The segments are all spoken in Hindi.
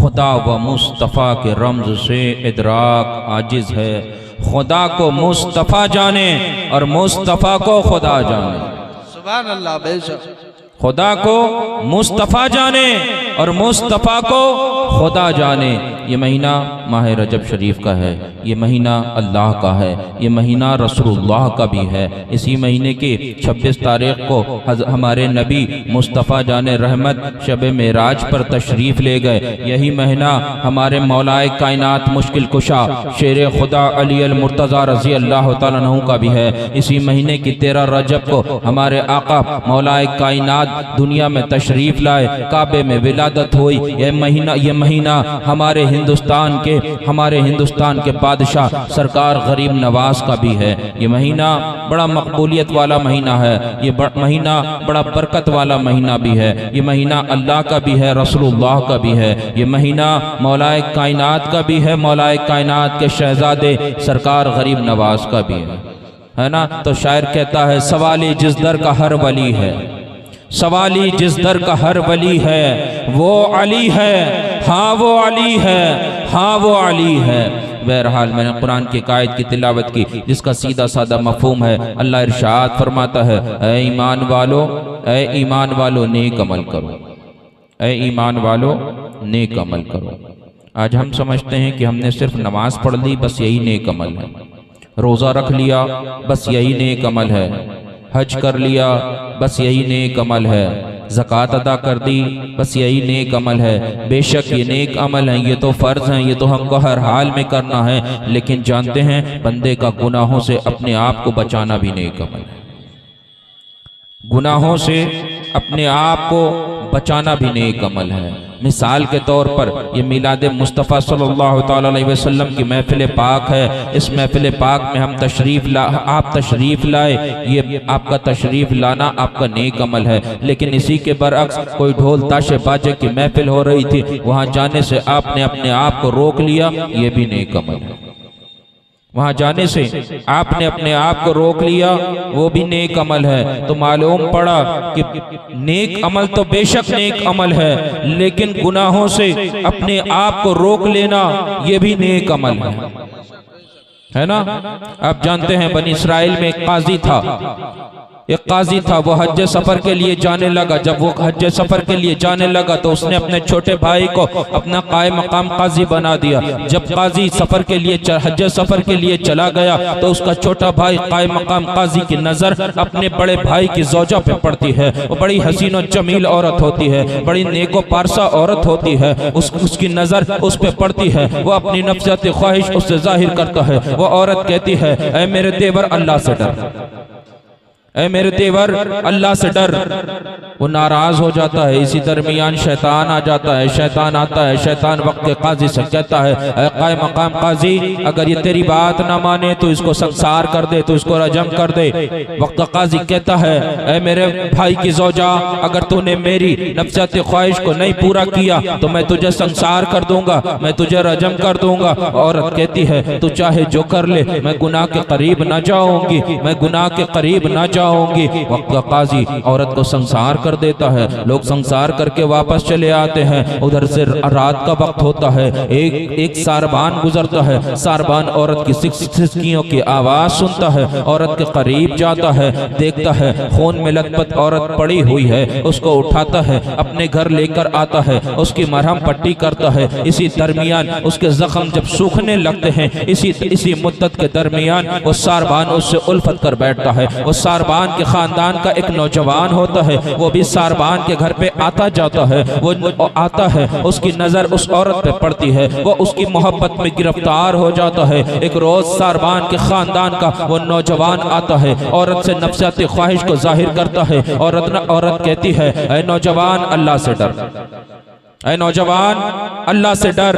खुदा व मुस्तफ़ा के रम्ज़ से इदराक आजिज़ है। खुदा को मुस्तफ़ा जाने और मुस्तफ़ा को खुदा जाने। सुभान अल्लाह। बेशक खुदा को मुस्तफ़ा जाने और मुस्तफ़ा को खुदा जाने। ये महीना माह रजब शरीफ का है, ये महीना अल्लाह का है, ये महीना रसूलुल्लाह का भी है। इसी महीने की 26 तारीख को हमारे नबी मुस्तफ़ा जाने रहमत शब मेराज पर तशरीफ़ ले गए। यही महीना हमारे मौलाए कायनात मुश्किल कुशा शेर खुदा अली अल मुर्तज़ा रज़ी अल्लाह तआला अन्हु का भी है। इसी महीने की 13 रजब को हमारे आका मौलाए कायनात दुनिया में तशरीफ़ लाए, काबे में विलादत हुई। यह महीना हमारे हिंदुस्तान के बादशाह सरकार गरीब नवाज का भी है। ये महीना बड़ा मकबूलियत वाला महीना है, ये महीना बड़ा बरकत वाला महीना भी है। ये महीना अल्लाह का भी है, रसूलुल्लाह का भी है। ये महीना मौलाए कायनात का भी है, मौलाए कायनात के शहजादे सरकार गरीब नवाज का भी है ना। तो शायर कहता है, सवाली जिस दर का हर वली है, सवाली जिस दर का हर वली है, वो अली है, हाँ वो अली है, हाँ वो अली है। बहरहाल मैंने कुरान की कायद की तिलावत की जिसका सीधा साधा मफहूम है। अल्लाह इरशाद फरमाता है, ऐ ईमान वालो नेक अमल करो, ऐ ईमान वालो नेक अमल करो। आज हम समझते हैं कि हमने सिर्फ नमाज पढ़ ली बस यही नेक अमल है, रोज़ा रख लिया बस यही नेक अमल है, हज कर लिया बस यही नेक अमल है, ज़कात अदा कर दी बस यही नेक अमल है। बेशक ये नेक अमल हैं, ये तो फ़र्ज़ हैं, ये तो हमको हर हाल में करना है। लेकिन जानते हैं बंदे का गुनाहों से अपने आप को बचाना भी नेक अमल है। गुनाहों से अपने आप को बचाना भी नेक अमल है। मिसाल के तौर पर ये मिलाद मुस्तफ़ा सल्लल्लाहु ताला अलैहि वसल्लम की महफिल पाक है। इस महफिल पाक में हम आप तशरीफ़ लाए, ये आपका तशरीफ़ लाना आपका नेक अमल है। लेकिन इसी के बरअक्स कोई ढोल ताशे बाजे की महफिल हो रही थी, वहाँ जाने से आपने अपने आप को रोक लिया, ये भी नेक अमल है। वहाँ जाने से आपने अपने आप को रोक लिया, वो भी नेक अमल है। तो मालूम पड़ा कि नेक अमल तो बेशक नेक अमल है, लेकिन गुनाहों से अपने आप को रोक लेना ये भी नेक अमल है ना। आप जानते हैं बनी इस्राइल में एक काजी था, वो हज सफ़र के लिए जाने लगा। जब वो हज सफ़र के लिए जाने लगा तो उसने अपने छोटे भाई को अपना कायम मकाम काजी बना दिया। जब काजी सफ़र के लिए हज सफ़र के लिए चला गया तो उसका छोटा भाई कायम मकाम काजी की नज़र अपने बड़े भाई की ज़ौजा पे पड़ती है। वो बड़ी हसीन और जमील औरत होती है, बड़ी नेको पारसा औरत होती है। उसकी नज़र उस पर पड़ती है, वो अपनी नफ्सियाती ख्वाहिश उससे जाहिर करता है। वो औरत कहती है, ऐ मेरे देवर अल्लाह से डर, ऐ मेरे देवर अल्लाह से डर। वो नाराज हो जाता है। इसी दरमियान शैतान आ जाता है। शैतान आता है, शैतान वक्त के काजी से कहता है, ऐ कायम मकाम काजी, अगर ये तेरी बात ना माने तो इसको संसार कर दे, तो इसको रजम कर दे। वक्त का काजी कहता है, ऐ मेरे भाई की ज़ौजा, अगर तूने मेरी नफ्सियाती ख्वाहिश को नहीं पूरा किया तो मैं तुझे संसार कर दूंगा, मैं तुझे रजम कर दूंगा। औरत कहती है, तू चाहे जो कर ले, मैं गुनाह के करीब ना जाऊंगी, मैं गुनाह के करीब ना जाऊंगी। वक्त का काजी औरत को संसार कर देता है। लोग संसार करके वापस चले आते हैं। उधर से रात का वक्त होता है, एक सारबान गुजरता है। सारबान औरत की सिसकियों की आवाज सुनता है, औरत के करीब जाता है, देखता है खून में लथपथ औरत पड़ी हुई है। उसको उठाता है, अपने घर लेकर आता है, उसकी मरहम पट्टी करता है। इसी दरमियान उसके जख्म जब सूखने लगते हैं, इसी मुद्दत के दरमियान वो सारबान उससे उल्फत कर बैठता है। वो सारबान के खानदान का एक नौजवान होता है, वो भी सारबान के घर पे आता जाता है। वो आता है, उसकी नजर उस औरत पे पड़ती है, वो उसकी मोहब्बत में गिरफ्तार हो जाता है। एक रोज सारबान के खानदान का वो नौजवान आता है, औरत से नफ्सियाती ख्वाहिश को जाहिर करता है। औरत कहती है, ऐ नौजवान अल्लाह से डर, ऐ नौजवान अल्लाह से डर।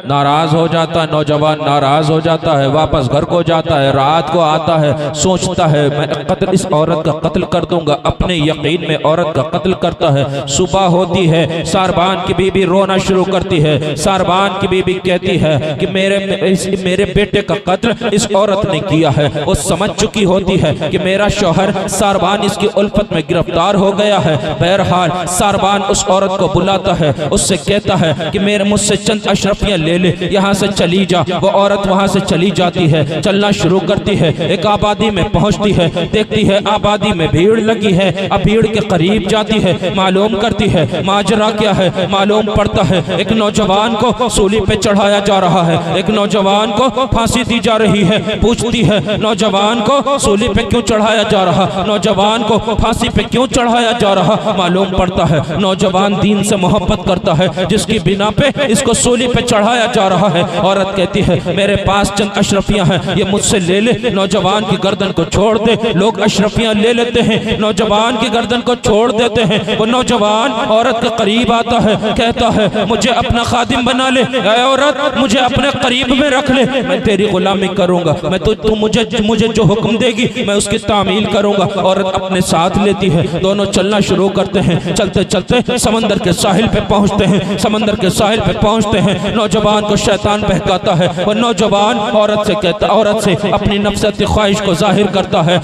नाराज हो जाता है, नौजवान नाराज हो जाता है, वापस घर को जाता है, रात को आता है, सोचता है मैं कत्ल इस औरत का कत्ल कर दूंगा, अपने यकीन में औरत का कत्ल करता है। सुबह होती है, सारबान की बीबी रोना शुरू करती है। सारबान की बीबी कहती है कि मेरे बेटे का कत्ल इस औरत ने किया है। वो समझ चुकी होती है कि मेरा शौहर सारबान इसकी उल्फत में गिरफ्तार हो गया है। बहरहाल सारबान उस औरत को बुलाता है, उससे कहता है कि मेरे मुझसे चंद अशरफियां ले ले, यहाँ से चली जा। वो औरत वहाँ से चली जाती है, चलना शुरू करती है, एक आबादी में पहुँचती है, देखती है आबादी में भीड़ लगी है। अब भीड़ के करीब जाती है, मालूम करती है माजरा क्या है। मालूम पड़ता है एक नौजवान को सूली पे चढ़ाया जा रहा है, एक नौजवान को फांसी दी जा रही है। पूछती है नौजवान को सूली पे क्यों चढ़ाया जा रहा, नौजवान को फांसी पे क्यों चढ़ाया जा रहा। मालूम पड़ता है नौजवान दीन से मोहब्बत करता है, जिसकी बिना पे इसको सूली पे चढ़ाया जा रहा है। औरत कहती है मेरे पास चंद अशरफियां हैं, ये मुझसे ले ले। नौजवान की गर्दन को छोड़ दे। लोग अशरफियां ले लेते हैं, नौजवान की गर्दन को छोड़ देते हैं। वो नौजवान औरत के करीब आता है, कहता है मुझे अपना खादिम बना ले, ऐ औरत मुझे अपने करीब में रख ले, मैं तेरी गुलामी करूंगा, मैं तू मुझे जो हुक्म देगी मैं उसकी तामील करूंगा। औरत अपने साथ लेती है, दोनों चलना शुरू करते हैं। चलते चलते समंदर के साहिल पे पहुंचते हैं। समंदर के साहिल पे पहुंचते हैं, नौजवान को शैतान बहकाता है। वो नौजवान औरत से अपनी नफसत ख्वाहिश को जाहिर करता है।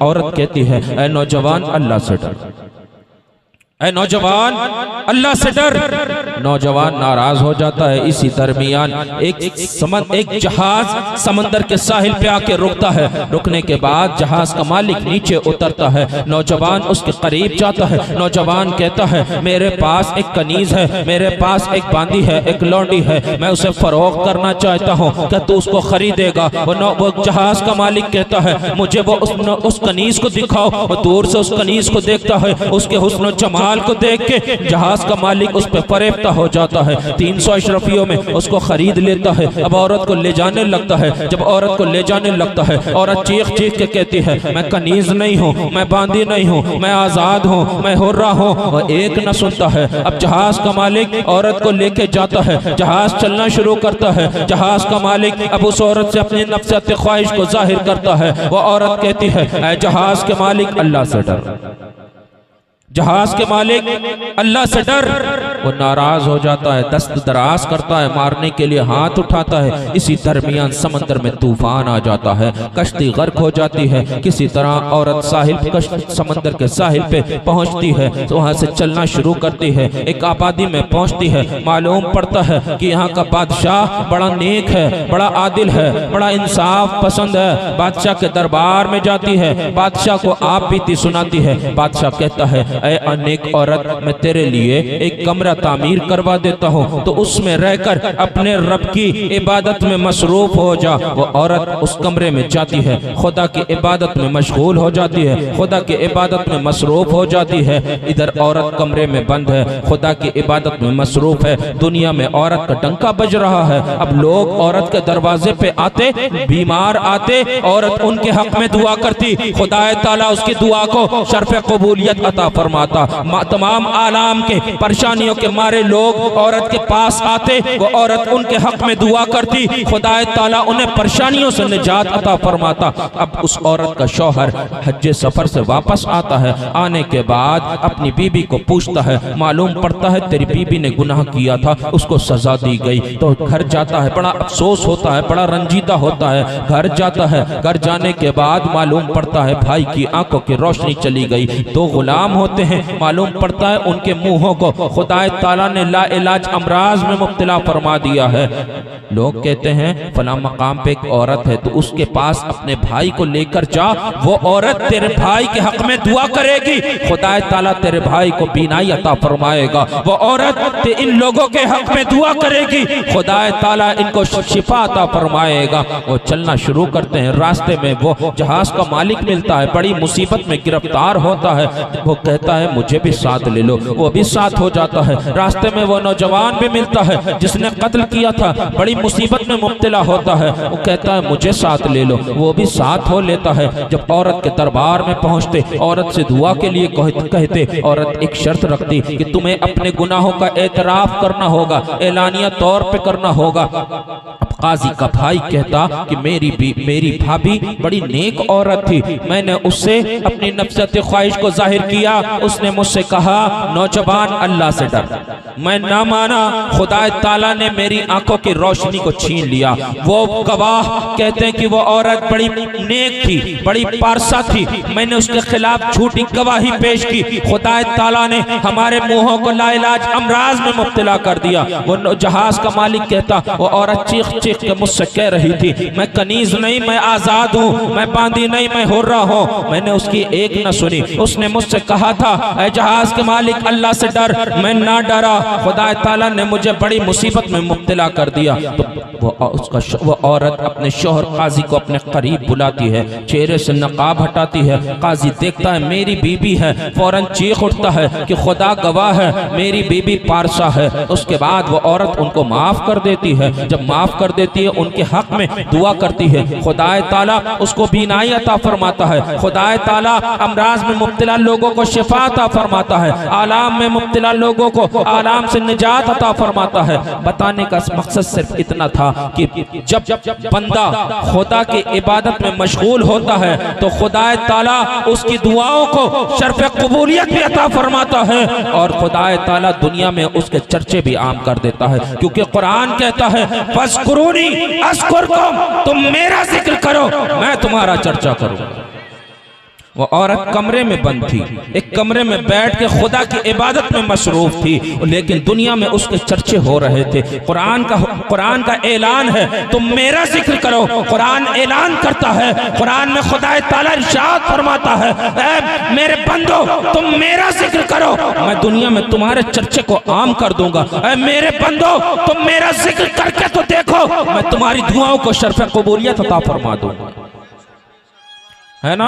औरत कहती है ऐ नौजवान अल्लाह से डर, ऐ नौजवान अल्लाह से डर। नौजवान नाराज हो जाता है। इसी दरमियान एक जहाज समंदर के साहिल पे आके रुकता है। रुकने के बाद जहाज का मालिक नीचे उतरता है, नौजवान उसके करीब जाता है। नौजवान कहता है मेरे पास एक कनीज है, मेरे पास एक बांदी है, एक लौंडी है, मैं उसे फरोख्त करना चाहता हूँ, क्या तू उसको खरीदेगा। वो जहाज का मालिक कहता है मुझे वो उस कनीज को दिखाओ। वो दूर से उस कनीज को देखता है, उसके हुस्न जमाल को देख के जहाज का मालिक उस पर फरेफ्ता हो जाता है। 300 अशरफियों में उसको खरीद लेता है। अब औरत को ले जाने लगता है। जब औरत को ले जाने लगता है, औरत चीख चीख के कहती है मैं कनीज नहीं हूँ, मैं बांदी नहीं हूँ, मैं आजाद हूँ, मैं हुर्रा हूँ। और एक न सुनता है। अब जहाज का मालिक औरत को लेके जाता है, जहाज चलना शुरू करता है। जहाज का मालिक अब उस औरत से अपनी नफसत ख्वाहिश को जाहिर करता है। वो औरत कहती है ऐ जहाज के मालिक अल्लाह से डर, जहाज के मालिक अल्लाह से डर। वो नाराज हो जाता है, दस्त दराज करता है, मारने के लिए हाथ उठाता है। इसी दरमियान समंदर में तूफान आ जाता है, कश्ती गर्क हो जाती है। किसी तरह औरत समंदर के साहिल पे पहुंचती है, तो वहां से चलना शुरू करती है। एक आबादी में पहुंचती है। मालूम पड़ता है कि यहाँ का बादशाह बड़ा नेक है, बड़ा आदिल है, बड़ा इंसाफ पसंद है। बादशाह के दरबार में जाती है, बादशाह को आप बीती सुनाती है। बादशाह कहता है ऐ अनेक औरत, मैं तेरे लिए एक कमरा तामीर करवा देता हूँ, तो उसमें रहकर अपने रब की इबादत में मसरूफ हो जा। वो औरत उस कमरे में जाती है, खुदा की इबादत में मशगूल हो जाती है, खुदा की इबादत में मसरूफ हो जाती है। इधर औरत कमरे में बंद है, खुदा की इबादत में मसरूफ है। दुनिया में औरत का डंका बज रहा है। अब लोग औरत के दरवाजे पे आते, बीमार आते, औरत उनके हक में दुआ करती, खुदा ताला उसकी दुआ को शर्फ कबूलियत अता फरमाता। तमाम आलाम के परेशानियों के मारे लोग औरत के पास आते, वो औरत उनके हक में दुआ करती, खुदा ताला उन्हें परेशानियों से निजात अता फरमाता। अब उस औरत का शौहर हज्जे सफर से वापस आता है। आने के बाद अपनी बीबी को पूछता है, मालूम पड़ता है तेरी बीबी ने गुनाह किया था, उसको सजा दी गई। तो घर जाता है, बड़ा अफसोस होता है, बड़ा रंजीदा होता है। घर जाता है, घर जाने के बाद मालूम पड़ता है भाई की आंखों की रोशनी चली गई। 2 गुलाम होते हैं, मालूम पड़ता है उनके मुंहों को खुदा ताला ने ला इलाज अमराज में मुब्तला फरमा दिया है। लोग कहते हैं फला मकाम पे एक औरत है, तो उसके पास अपने भाई को लेकर जा, वो औरत तेरे भाई के हक में दुआ करेगी, खुदा ताला तेरे भाई को बीनाई अता फरमाएगा। वो औरत इन लोगों के हक में दुआ करेगी, खुदा ताला इनको शिफा अता फरमाएगा। वो चलना शुरू करते हैं। रास्ते में वो जहाज का मालिक मिलता है, बड़ी मुसीबत में गिरफ्तार होता है। वो कहता कहता है मुझे भी साथ ले लो, वो भी साथ हो जाता है। रास्ते में वो नौजवान भी मिलता है जिसने कत्ल किया था, बड़ी मुसीबत में मुब्तला होता है, वो कहता है मुझे साथ ले लो, वो भी साथ हो लेता है। जब औरत के दरबार में पहुंचते, औरत से दुआ के लिए कहते, औरत एक शर्त रखती कि तुम्हें अपने गुनाहों का एतराफ करना होगा, एलानिया तौर पे करना होगा। काजी का भाई कहता कि मेरी भाभी बड़ी नेक औरत थी, मैंने उससे अपनी नफसत ख्वाहिश को जाहिर किया, उसने मुझसे कहा नौजवान अल्लाह से डर, मैं ना माना, खुदा ताला ने मेरी आंखों की रोशनी को छीन लिया। वो गवाह कहते हैं कि वो औरत बड़ी नेक थी, बड़ी पारसा थी, मैंने उसके खिलाफ झूठी गवाही पेश की, खुदा ताला ने हमारे मुंहों को लाइलाज अमराज में मुब्तला कर दिया। वो जहाज का मालिक कहता वो औरत चीख चीख के मुझसे कह रही थी मैं कनीज नहीं, मैं आजाद हूँ, मैं बांदी नहीं, मैं हुर्रा हूँ। मैंने उसकी एक न सुनी। उसने मुझसे कहा था ऐ जहाज के मालिक अल्लाह से डर, मैं ना डरा, खुदा ताला ने मुझे बड़ी मुसीबत में मुब्तला कर दिया। तो वो औरत अपने शोहर काजी को अपने करीब बुलाती है, चेहरे से नकाब हटाती है। काजी देखता है मेरी बीबी है, फौरन चीख उठता है कि खुदा गवाह है मेरी बीबी पारसा है। उसके बाद वो औरत उनको माफ कर देती है। जब माफ कर देती है उनके हक में दुआ करती है, खुदाए ताला उसको बीनाई अता फरमाता है, खुदाए ताला अमराज में मुब्तला लोगों को शिफा अता फरमाता है, आलाम में मुब्तला लोगों को आलाम से निजात अता फरमाता है। बताने का मकसद सिर्फ इतना था कि जब बंदा खुदा की इबादत में मशगूल होता है तो खुदाए ताला उसकी दुआओं को शर्फ कबूलियत भी अता फरमाता है और खुदाए ताला दुनिया में उसके चर्चे भी आम कर देता है। क्योंकि कुरान कहता है फज़कुरूनी अज़कुरकुम, तुम मेरा जिक्र करो मैं तुम्हारा चर्चा करूंगा। वो औरत कमरे में बंद थी, एक कमरे में बैठ के खुदा की इबादत में मसरूफ थी, लेकिन दुनिया में उसके चर्चे हो रहे थे। कुरान का ऐलान है तुम मेरा जिक्र करो। कुरान ऐलान करता है, कुरान में खुदा ताला इरशाद फरमाता है ऐ मेरे बंदो तुम मेरा जिक्र करो, मैं दुनिया में तुम्हारे चर्चे को आम कर दूंगा। ऐ मेरे बंदो तुम मेरा जिक्र करके तो देखो, मैं तुम्हारी दुआओं को शर्फ कबूलियत अता फरमा दूंगा। है ना?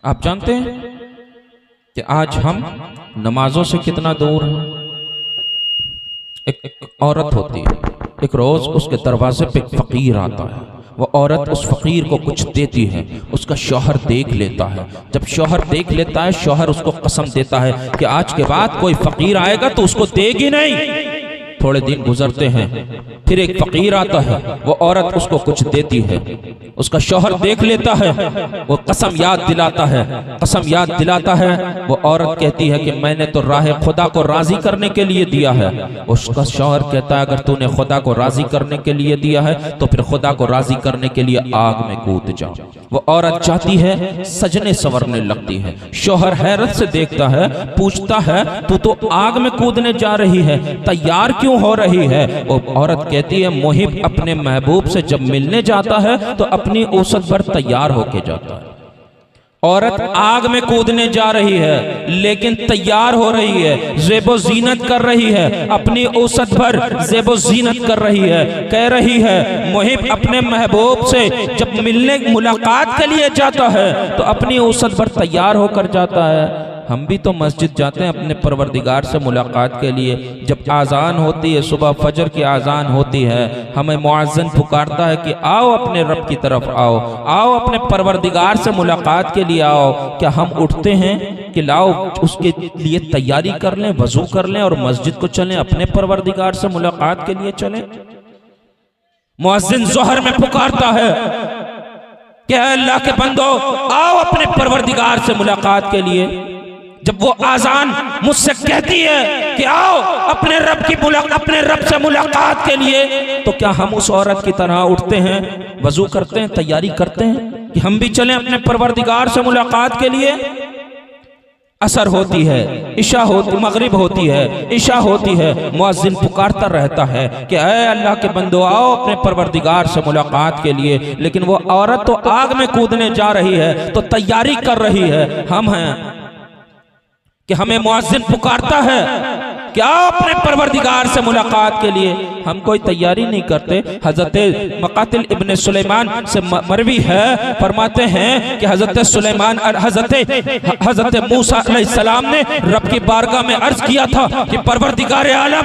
आप जानते हैं कि आज हम नमाजों से कितना दूर हैं। एक औरत होती है, एक रोज उसके दरवाजे पे एक फकीर आता है, वो औरत उस फकीर को कुछ देती है, उसका शौहर देख लेता है। जब शौहर देख लेता है, शौहर उसको कसम देता है कि आज के बाद कोई फकीर आएगा तो उसको देगी नहीं। थोड़े दिन गुजरते हैं, फिर एक फकीर आता है, वो औरत उसको कुछ देती है, उसका शौहर देख लेता है, वो कसम याद दिलाता है, कसम याद दिलाता है। वो औरत कहती है कि मैंने तो राह खुदा को राजी करने के लिए दिया है। उसका शौहर कहता है अगर तूने खुदा को राजी करने के लिए दिया है तो फिर खुदा को राजी करने के लिए आग में कूद जा। वो औरत चाहती है, सजने संवरने लगती है। शौहर हैरत से देखता है, पूछता है तू तो आग में कूदने जा रही है, तैयार क्यों हो रही है? वो औरत कहती है मुहिब अपने महबूब से जब मिलने जाता है तो अपनी औसत भर तैयार होके जाता है। औरत आग में कूदने जा रही है लेकिन तैयार हो रही है, ज़ेबो ज़ीनत कर रही है, अपनी औसत भर ज़ेबो ज़ीनत कर रही है। कह रही है मुहिब अपने महबूब से जब मिलने मुलाकात के लिए जाता है तो अपनी औसत भर तैयार होकर जाता है। हम भी तो मस्जिद जाते हैं अपने परवरदिगार से मुलाकात के लिए। जब आज़ान होती है, सुबह फजर की आज़ान होती है, हमें मुअज्जिन पुकारता है कि आओ अपने रब की तरफ आओ, आओ अपने परवरदिगार से मुलाकात के लिए आओ। क्या हम उठते हैं कि लाओ उसके लिए तैयारी कर लें, वजू कर लें और मस्जिद को चलें, अपने परवरदिगार से मुलाकात के लिए चलें? मुअज्जिन ज़ोहर में पुकारता है कि अल्लाह के बंदो आओ अपने परवरदिगार से मुलाकात के लिए। जब वो आजान मुझसे कहती है कि आओ अपने रब से मुलाकात के लिए, तो क्या हम उस औरत की तरह उठते हैं, वजू करते हैं, तैयारी करते हैं कि हम भी चलें अपने परवरदिगार से मुलाकात के लिए? असर होती है, इशा होती, मगरिब होती है, इशा होती है, मुअज्जिन पुकारता रहता है कि ऐ अल्लाह के बंदो आओ अपने परवरदिगार से मुलाकात के लिए। लेकिन वो औरत तो आग में कूदने जा रही है, तो तैयारी कर रही है। हम हैं कि हमें मुअज्जिन पुकारता है क्या अपने परवरदिगार से मुलाकात के लिए हम कोई तैयारी नहीं करते। हजरत मकातिल इब्न सुलेमान से मरवी है, फरमाते हैं कि हजरत सुलेमान हजरत मूसा अलैहिस्सलाम ने रब की बारगाह में अर्ज किया था कि परवरदिगार आलम,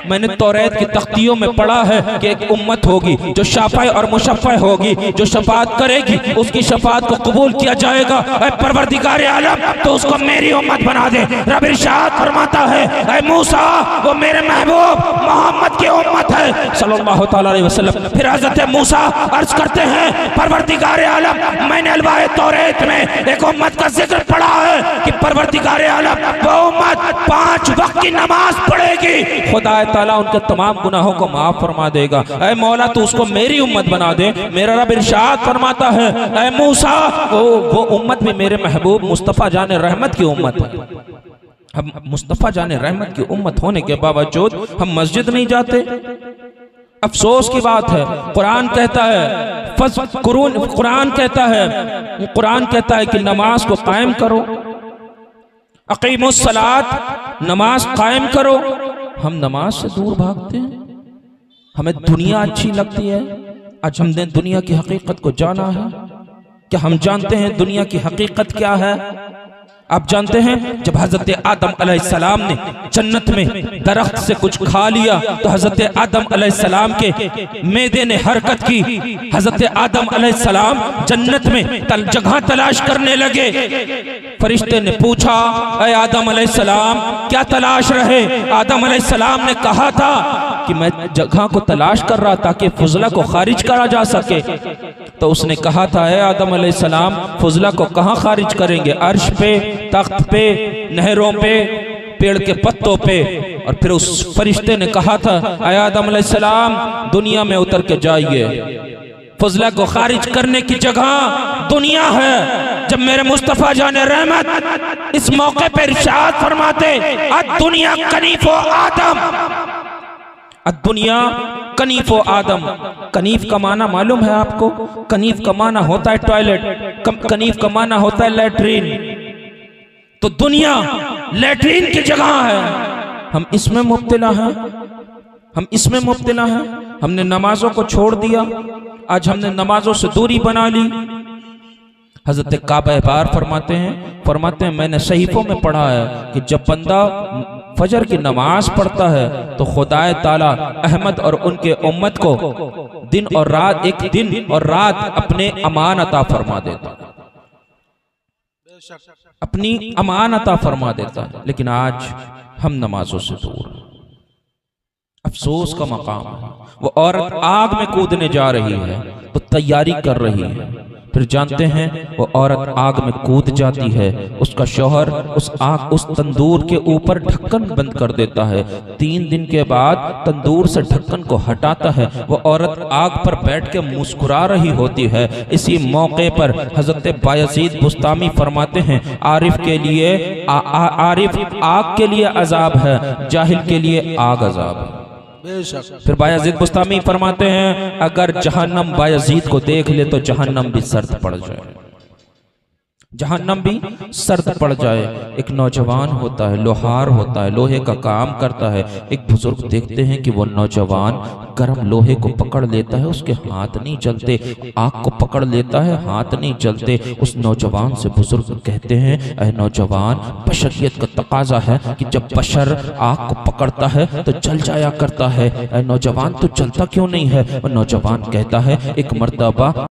मैंने तौरात की तख्तियों में पढ़ा है कि एक उम्मत होगी जो शाफ़ा और मुशफ़्फ़ा होगी, जो शफाअत करेगी उसकी शफाअत को कबूल किया जाएगा। ऐ परवरदिगार आलम, तो उसको मेरी उम्मत बना दे। रब इरशाद फरमाता है, ऐ मूसा, वो मेरे महबूब मोहम्मद की उम्मत है सल्लल्लाहु तआला अलैहि वसल्लम। फिर हजरत मूसा अर्ज करते हैं, परवरदिगार आलम, मैंने अलवाए तौरात में एक उम्मत का जिक्र पढ़ा है कि परवरदिगार आलम वो उम्मत 5 वक्त की नमाज पढ़ेगी, खुदा ताला उनके तमाम गुनाहों को माफ फरमा देगा। ऐ मौला, तू उसको मेरी उम्मत बना दे। मेरा रब इरशाद फरमाता है, ऐ मूसा, वो उम्मत भी मेरे महबूब मुस्तफ़ा जाने रहमत की उम्मत है। हम मुस्तफ़ा जाने रहमत की उम्मत होने के बावजूद हम मस्जिद नहीं जाते। अफसोस की बात है। कुरान कहता है कुरान कहता है कि नमाज को कायम करो, अकीमुस सलात, नमाज कायम करो। हम नमाज से दूर भागते हैं। हमें दुनिया अच्छी लगती है। आज हमने दुनिया की हकीकत को जाना है। क्या हम जानते हैं दुनिया की हकीकत क्या है? आप जानते हैं जब हजरत आदम अलैहिस्सलाम ने जन्नत में दरख्त से कुछ खा लिया तो हजरत आदम अलैहिस्सलाम के मैदे ने हरकत की। हजरत आदम अलैहिस्सलाम जन्नत में जगह तलाश करने लगे। फरिश्ते ने पूछा, ऐ आदम अलैहिस्सलाम, क्या तलाश रहे? आदम अलैहिस्सलाम ने कहा था कि मैं जगह को तलाश कर रहा था कि फुजला को खारिज करा जा सके। तो उसने कहा था, ऐ आदम अलैहिस्सलाम, फुजला को कहाँ खारिज करेंगे? अर्श पे, तख्त पे, नहरों पे, पेड़ के पत्तों पे। और फिर उस फरिश्ते ने कहा था, ऐ आदम अलैहिस्सलाम, दुनिया में उतर के जाइए, फुजला को खारिज करने की जगह दुनिया है। जब मेरे मुस्तफ़ा जाने रहमत इस मौके पर इरशाद फरमाते, दुनिया कनीफो आदम, दुनिया कनीफो आदम। कनीफ का माना मालूम है आपको? कनीफ का माना होता है टॉयलेट, कनीफ का माना होता है लैट्रीन। तो दुनिया लैट्रीन की जगह है। हम इसमें मुब्तला हैं। हमने नमाजों को छोड़ दिया। आज हमने नमाजों से दूरी बना ली। हजरत काबा बार फरमाते हैं मैंने सहीफों में पढ़ा है कि जब बंदा फजर की नमाज पढ़ता है तो खुदाए ताला अहमद और उनके उम्मत को दिन और रात अपने अमान अता फरमा देता, अपनी अमान अता फरमा देता। लेकिन आज हम नमाजों से दूर। अफसोस का मकाम है। वो औरत आग में कूदने जा रही है तो तैयारी कर रही है। फिर जानते हैं वो औरत आग में कूद जाती है। उसका शौहर उस तंदूर के ऊपर ढक्कन बंद कर देता है। 3 दिन के बाद तंदूर से ढक्कन को हटाता है। वो औरत आग पर बैठ के मुस्कुरा रही होती है। इसी मौके पर हजरत बायजीद बुस्तामी फरमाते हैं, आरिफ के लिए आरिफ आग के लिए अजाब है, जाहिल के लिए आग अजाब है। फिर बायजीद बुस्तामी फरमाते हैं, अगर जहन्नम बायजीद को देख ले तो जहन्नम भी सर्द पड़ जाए, जहन्नम भी सर्द पड़ जाए। एक नौजवान होता है, लोहार होता है, लोहे का काम करता है। एक बुजुर्ग देखते हैं कि वो नौजवान गर्म लोहे को पकड़ लेता है, उसके हाथ नहीं जलते। आग को पकड़ लेता है, हाथ नहीं जलते। उस नौजवान से बुजुर्ग कहते हैं, ऐ नौजवान, बशरियत का तकाजा है कि जब बशर आग को पकड़ता है तो जल जाया करता है। ऐ नौजवान, तो जलता क्यों नहीं है? और नौजवान कहता है, एक मर्तबा